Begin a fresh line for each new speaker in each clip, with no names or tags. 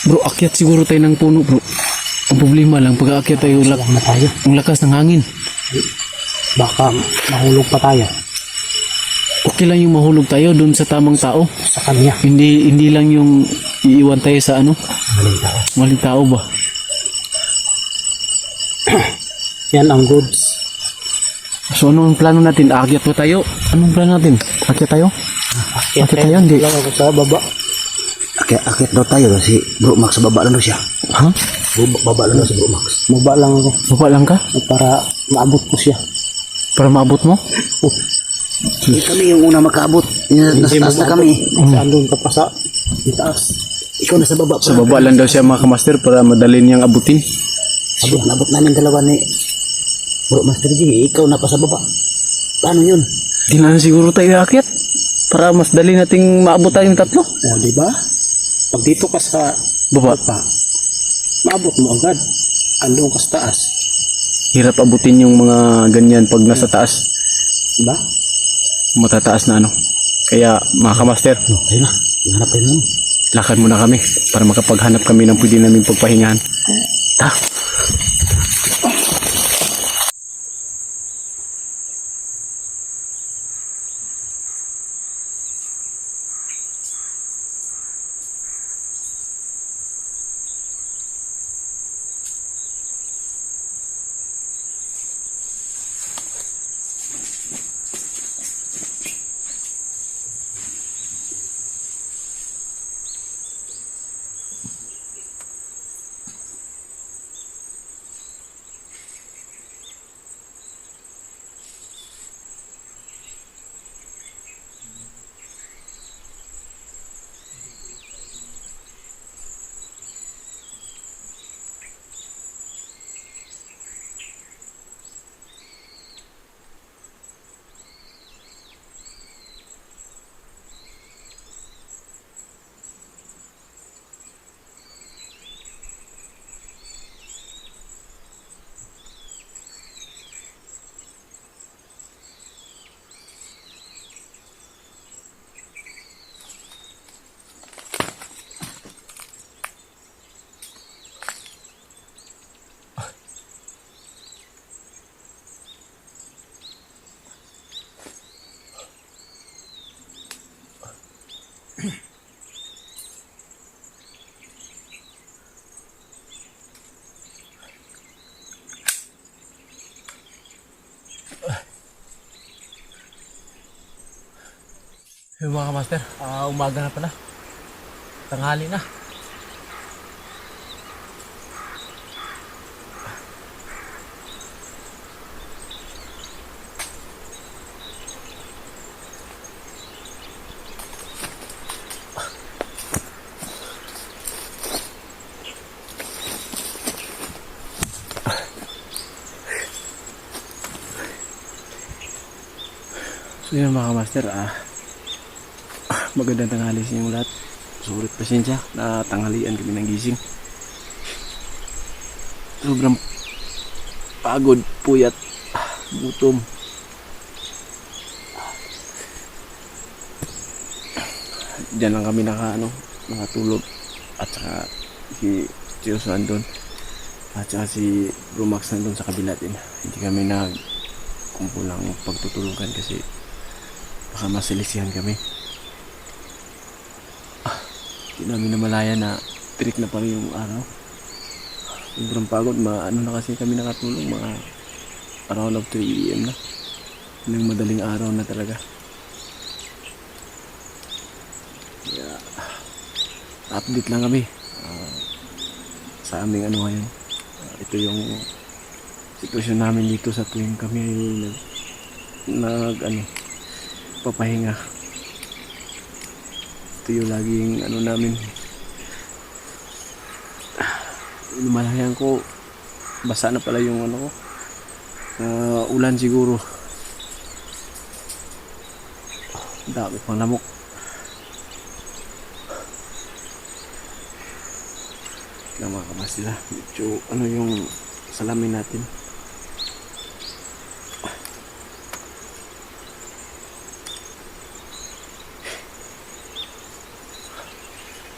Bro, akyat siguro tayo ng puno, bro. Ang problema lang, pag aakyat tayo,
Lang na tayo.
ang lakas ng hangin.
Baka mahulog pa tayo
Okay lang yung mahulog tayo doon sa tamang tao.
sa kanya.
Hindi lang yung iiwan tayo sa ano,
Maling tao.
maling tao ba?
Yan ang goods.
So ano ang plano natin? Aakyat pa tayo? Anong plano natin? Aakyat tayo?
Akyat
Bakit tayo? Hindi.
lang ako sa baba.
Akit daw tayo si Bro Max sa baba lang daw siya.
Ha?
Baba lang daw si Bro Max.
Baba lang ako
Baba lang ka?
para maabot ko siya.
Para maabot mo?
Hindi kami yung una makaabot. Nasa taas na kami.
Saan doon ka pa sa itaas?
Ikaw nasa baba pa.
Sa baba lang daw siya mga kamaster para madali niyang abutin.
Nabot namin dalawa ni Bro Master G. Ikaw na pa sa baba. Paano yun?
Di na siguro tayo aakyat para mas dali nating maabot tayong tatlo.
O, di ba? Pag dito ka sa
Baba.
pa, maabot mo agad. Andun ka sa taas.
Hirap abutin yung mga ganyan pag nasa taas.
Diba?
Matataas na ano. Kaya mga kamaster,
Ayun na. Hanap tayo nun.
lakad muna kami para makapaghanap kami ng pwede namin pagpahingahan. Ta. Yung mga master, umaga na pala. Tanghali na. So yun mga master, magandang tanghali sa inyong lahat. Sulit pasensya na tanghalian kami ng gising. Sobrang pagod, puyat, gutom. Diyan lang kami nakatulog. At saka si Tioso andun. At saka si Brumax nandun sa kabila din. Hindi kami nagkumpulang pagtutulugan kasi baka masilisihan kami. Hindi namin namalaya na tirik na pala yung araw. Sobrang pagod, na kasi kami nakatulog, mga around of 3 AM na. Yung madaling araw na talaga. Kaya, update lang kami sa aming ngayon. Ito yung sitwasyon namin dito sa tuwing kami papahinga. Ito yung laging namin. Lumalayan ko, basa na pala yung ko. Ulan siguro. Dami pang lamok. Namakamas sila. Medyo yung salamin natin.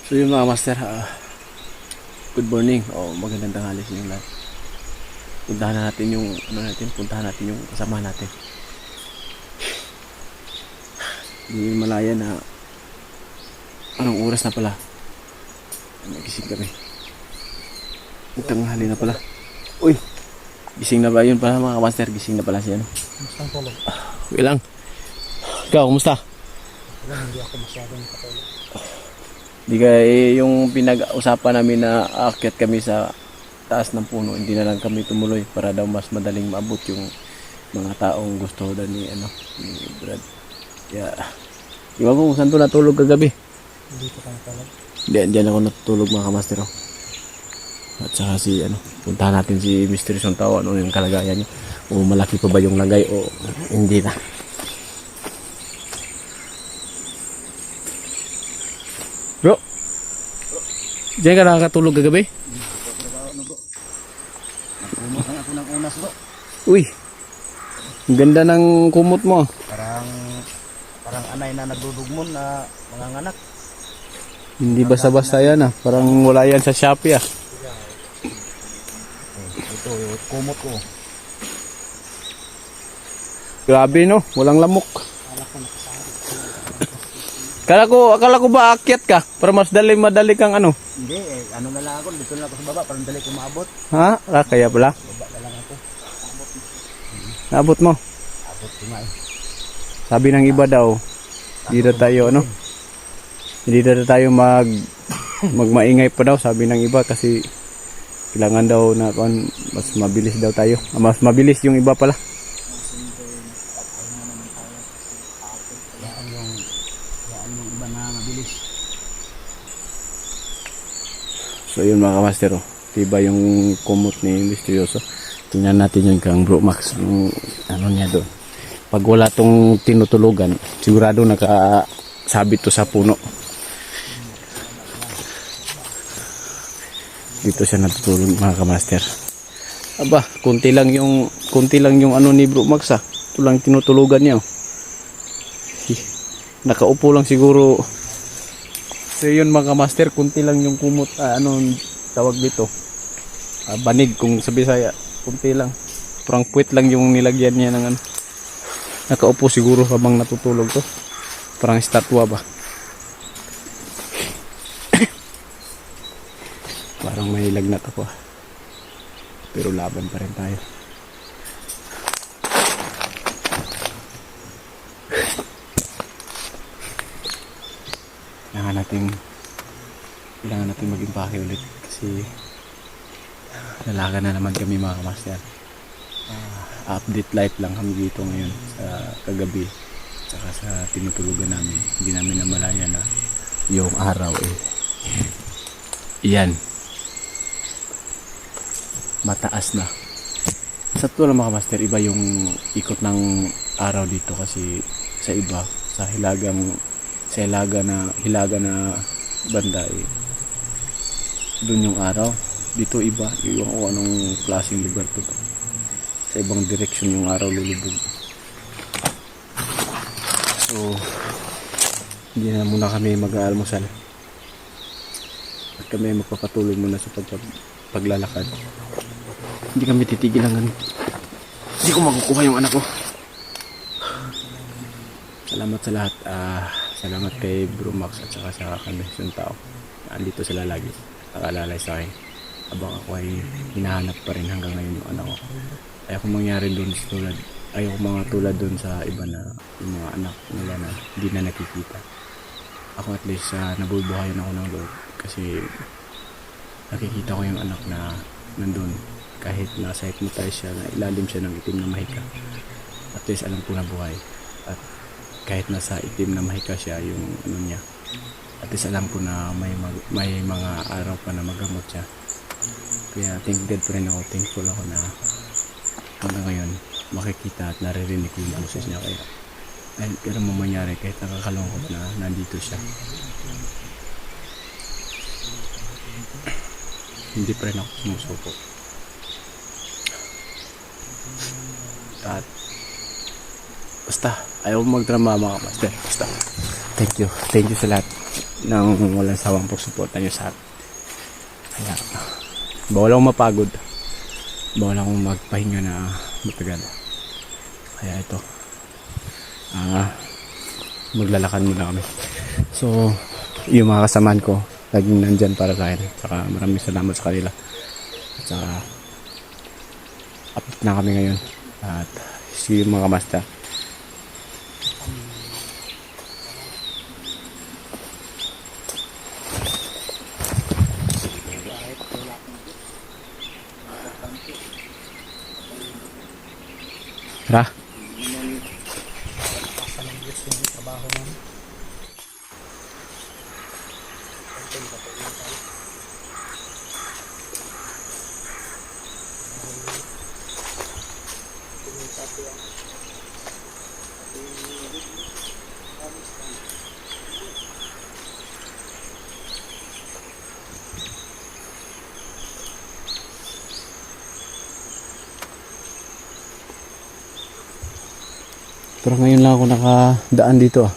So yun mga master, Good morning. O magandang tanghali sa inyo lahat. Puntahan na natin yung puntahan natin yung kasama natin. Hindi malaya na anong oras na pala. Nagising kami. Tanghali na pala. Uy! Gising na ba yun pala mga master? Gising na pala siya, no?
Kumusta ang tulog?
Okay lang. Ikaw, kumusta?
Alam, hindi ako masyadong nakatulog.
Di ka yung pinag-usapan namin na aakyat kami sa taas ng puno, hindi na lang kami tumuloy para daw mas madaling maabot yung mga taong gusto daw ni Brad. Kaya, iwan ko kung saan to natulog kagabi.
Hindi ko kang tulog.
Diyan ako natutulog mga kamaster. At saka puntahan natin si Mr. Sontao, ano yung kalagayan niya. O malaki pa ba yung lagay o hindi na. Bro, diyan ka nakakatulog kagabi?
Kumot lang ako ng unas bro.
Uy, ang ganda ng kumot mo.
Parang anay na nagdudugmon na mga nganak.
Hindi basta-basta yan ah. Parang wala yan sa Shopee ah.
Ito yung kumot ko.
Grabe no, walang lamok. Akala ko ba aakyat ka para mas madali kang ano?
Hindi ano na lang ako. Dito na ako sa baba. Parang dali ko maabot.
Ha? Kaya pala.
Baba na lang ako.
Naabot mo.
Abot ko nga eh.
Sabi ng iba daw, hindi na tayo hindi na tayo magmaingay pa daw, sabi ng iba kasi kailangan daw na mas mabilis daw tayo. Mas mabilis yung iba pala.
Yan yung iba na mabilis.
So yun mga kamaster, diba yung kumot ni Misteryoso. Tingnan natin yung kang Bro Max, yung ano niya doon. Pag wala tong tinutulugan, sigurado nakasabit to sa puno. Dito siya natutulog mga kamaster. Aba, kunti lang yung ano ni Bro Max ah. Ito lang tinutulugan niya. Nakaupo lang siguro. So yun mga kamaster, kunti lang yung kumot, anong tawag dito? Banig kung sa Bisaya, kunti lang. Parang puwit lang yung nilagyan niya ng ano. Nakaupo siguro habang natutulog to. Parang estatwa ba? Parang may lagnat ako ah. Pero laban pa rin tayo. Kailangan natin mag-impake ulit kasi nalaga na naman kami mga kamaster. Update life lang kami dito ngayon sa kagabi saka sa tinutulugan namin. Hindi namin namalaya na yung araw iyan mataas na. Sa totoo lang mga master, iba yung ikot ng araw dito kasi sa iba, sa hilaga na banda doon yung araw. Dito iba, yung anong klaseng lugar to. Sa ibang direksyon yung araw lulubog. So hindi na muna kami mag-aalmusal at kami magpapatuloy muna sa paglalakad. Hindi kami titigil hanggang hindi ko makukuha yung anak ko. Salamat sa lahat. Salamat kay Bro Max at saka sa Convention Tao. Andito sila lagi, nakalalay sa akin habang ako ay hinahanap pa rin hanggang ngayon yung anak ko. Ayoko mangyari doon ayoko mga tulad doon sa iba na yung mga anak nila na hindi na nakikita. Ako at least nabubuhayan ako ng loob kasi nakikita ko yung anak na nandun kahit nasa hypnotize siya, na ilalim siya ng itim na mahika. At least alam ko na buhay. At kahit nasa itim na mahika siya yung ano niya, at least alam ko na may mga araw pa na magamot siya. Kaya thank God pa rin ako, thankful ako na hanggang ngayon makikita at naririnig ko yung boses niya. Kaya pero mangyari kahit nakakalungkot na nandito siya, hindi pa rin ako sumusuko. At basta ayaw magdrama mga master. Basta thank you sa lahat ng walang sawang pagsuporta nyo sa akin. Kaya, bawal akong mapagod. Bawal akong magpahinga na matagal. Kaya ito, maglalakad muna kami. So, yung mga kasamaan ko, laging nandyan para sa akin. Saka maraming salamat sa kanila. At saka, update na kami ngayon. At see you mga kamasta. Tara. Pero ngayon lang ako nakadaan dito ah.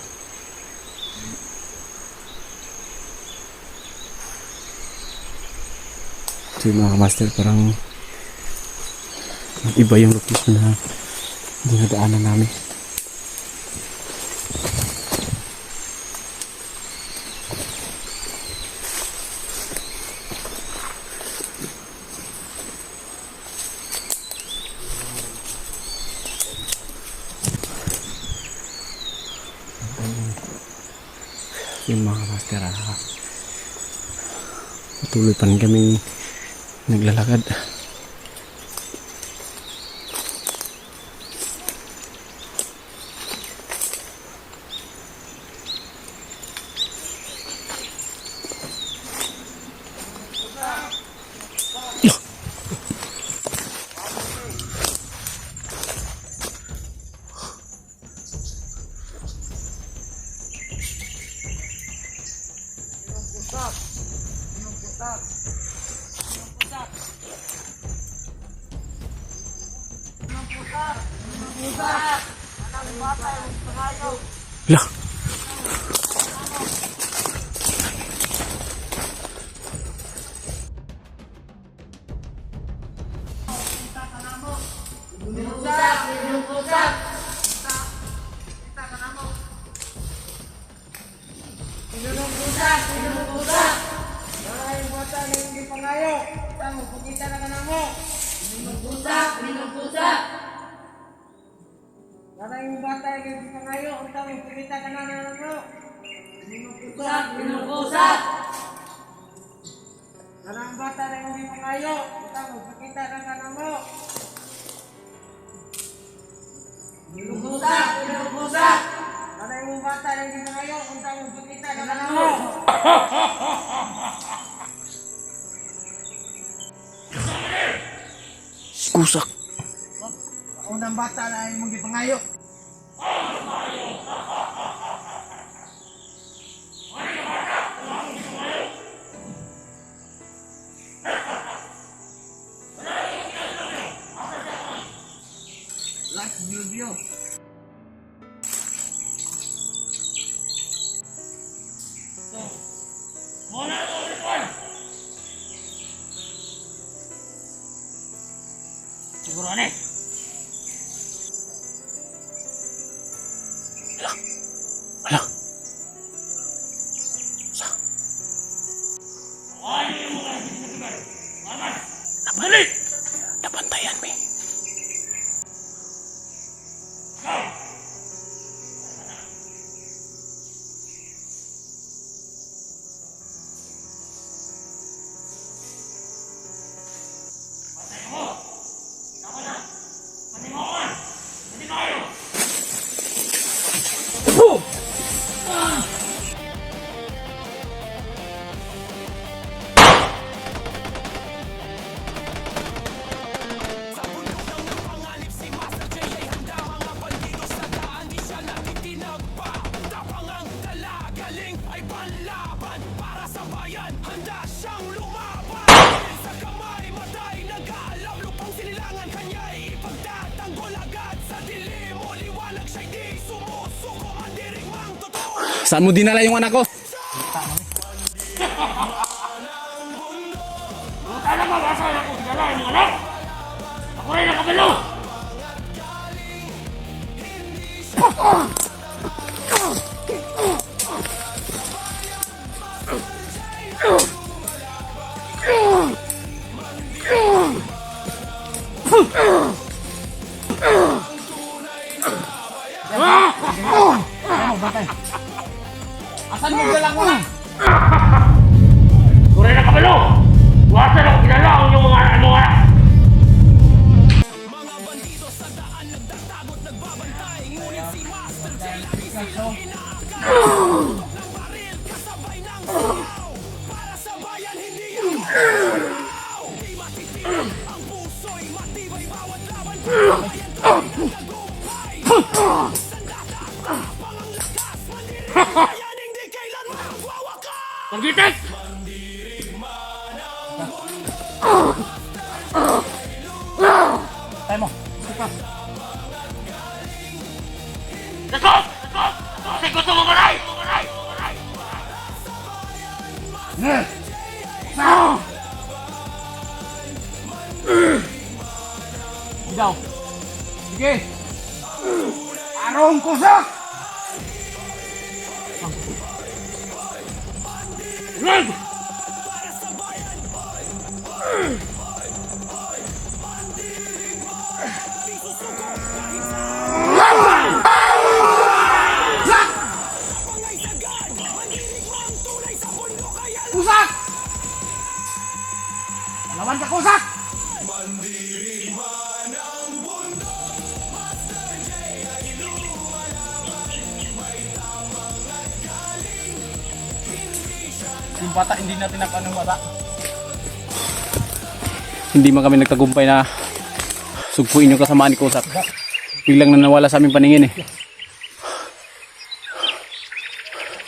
So yung mga master, parang iba yung location na dinadaanan namin. Yung mga master, patuloy pa rin kaming naglalakad. Lah.
Karena yung bata yang di pangayo, utang yung pagkita ka na mo. Minumpusak. Karena yung bata yang di pangayo, utang yung pagkita ka na mo. Minumpusak. Karena yung bata yang di pangayo, utang yung pagkita ka na mo.
Kusak.
Unang bata na yung di pangayo. Last video. Siguro ane.
Wala. Nabalik. Nabantayan mi. Saan mo dinala yung anak ko?
Nababasa na kung dala yung mga anak! Ako rin ang kabalo!
Asan mo dala ko na?
Ako rin ang kabalo! Buwasan ako kinala ang inyong mga anak! Paggitik!
Tayo mo.
Dasot! Kasi gusto mo maray!
Bidaw. Sige. Arong kusak!
Red!
Kusak! Lawan ka kusak! Yung bata, hindi natin napano yung bata.
Hindi man kami nagtagumpay na sugpuin yung kasamaan ni Kusak. Biglang na nawala sa aming paningin eh.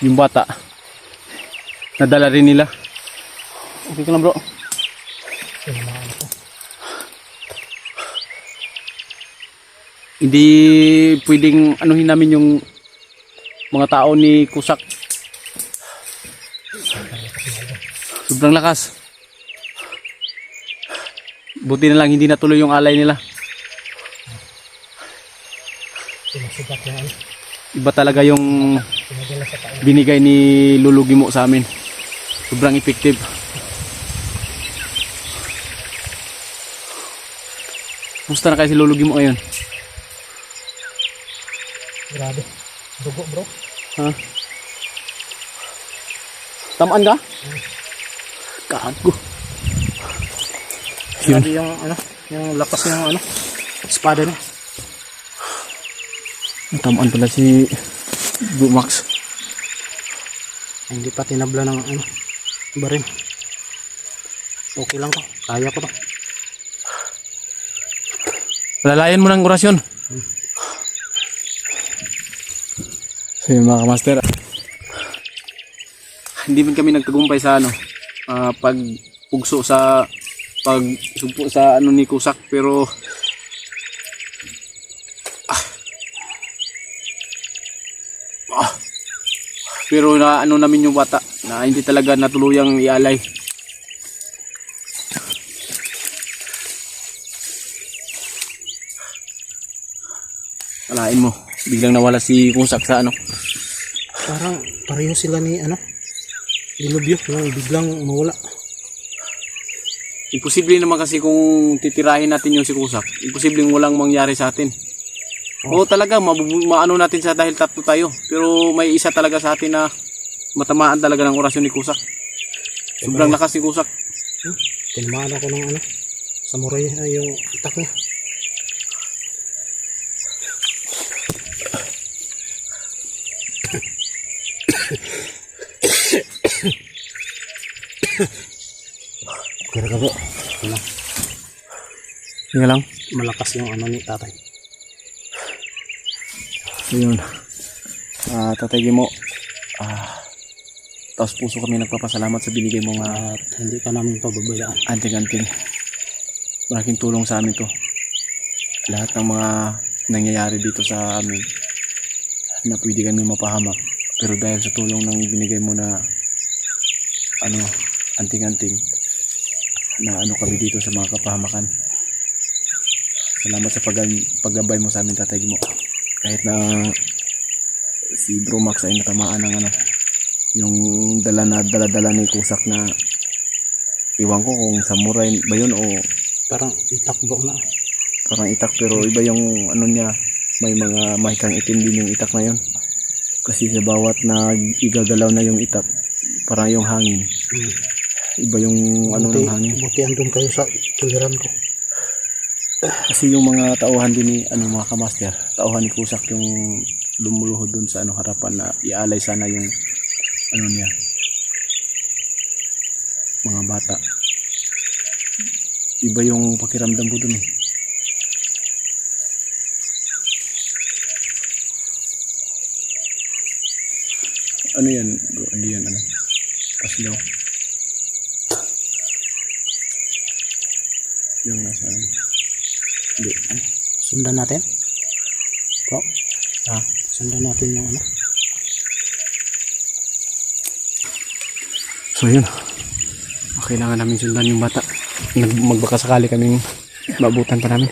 Yung bata, nadala rin nila. Okay ka lang bro. Hindi pwedeng anuhin namin yung mga tao ni Kusak. Sobrang lakas. Buti na lang hindi natuloy yung alay nila. Iba talaga yung binigay ni Lulu Gimo sa amin. Sobrang effective. Musta na kayo si Lulu Gimo ngayon?
Grabe. Dugo bro.
Ha? Tamaan ka? Kago.
Grabe yung ano, yung lakas ng ano, espada niya.
Tamaan pala si Bumax.
Hindi pa tinabla ng ano, barin. Okay lang to. Kaya ko to.
Lalayan mo ng orasyon. So yun mga kamaster, hindi man kami nagtagumpay sa ano, pagpugso sa pagsugpo sa ano ni Kusak, pero pero na ano namin yung bata na hindi talaga natuluyang ialay. Alain mo, biglang nawala si Kusak sa ano.
Parang pareho sila ni ano, Dilubyo, yung biglang mawala.
Imposible naman kasi kung titirahin natin yung si Kusak. Imposible walang mangyari sa atin. Oo talaga, maano natin sa dahil tatlo tayo. Pero may isa talaga sa atin na matamaan talaga ng orasyon ni Kusak. Sobrang lakas ni Kusak.
Tinamaan ako ng ano, samurai yung itak niya.
Kira ka bro.
Ano,
Nga lang.
malakas yung ano ni tatay.
Yun. Tatay Gimo. Taos puso kami nagpapasalamat sa binigay mong
At hindi ka namin pababayaan.
anting-anting. Malaking tulong sa amin to. Lahat ng mga nangyayari dito sa amin na pwede kami mapahamak. Pero dahil sa tulong ng binigay mo na ano, anting-anting, na ano kami dito sa mga kapahamakan. Salamat sa paggabay mo sa amin, Tatay Gimo. Kahit na si Bro Max ay natamaan ng ano, yung dala ni Kusak na iwan ko kung samurai ba yun o
Parang itakbo na.
parang itak, pero iba yung ano niya, may mga mahikang itim din yung itak na yun. Kasi sa bawat na igagalaw na yung itak, parang yung hangin. Iba yung ano ng hangin.
Buti andun kayo sa tuliran ko.
Kasi yung mga tauhan din ni ano mga kamaster, tauhan ni Kusak yung lumuluhod dun sa ano harapan na ialay sana yung ano niya, mga bata. Iba yung pakiramdam ko dun eh. Ano yan bro? Hindi yan ano? Paslaw. Yung nasa ano? Hindi. Ano?
Sundan natin? Po?
Ha?
Sundan natin yung ano?
So yun. Kailangan namin sundan yung bata. Magbaka sakali kaming maabutan pa namin.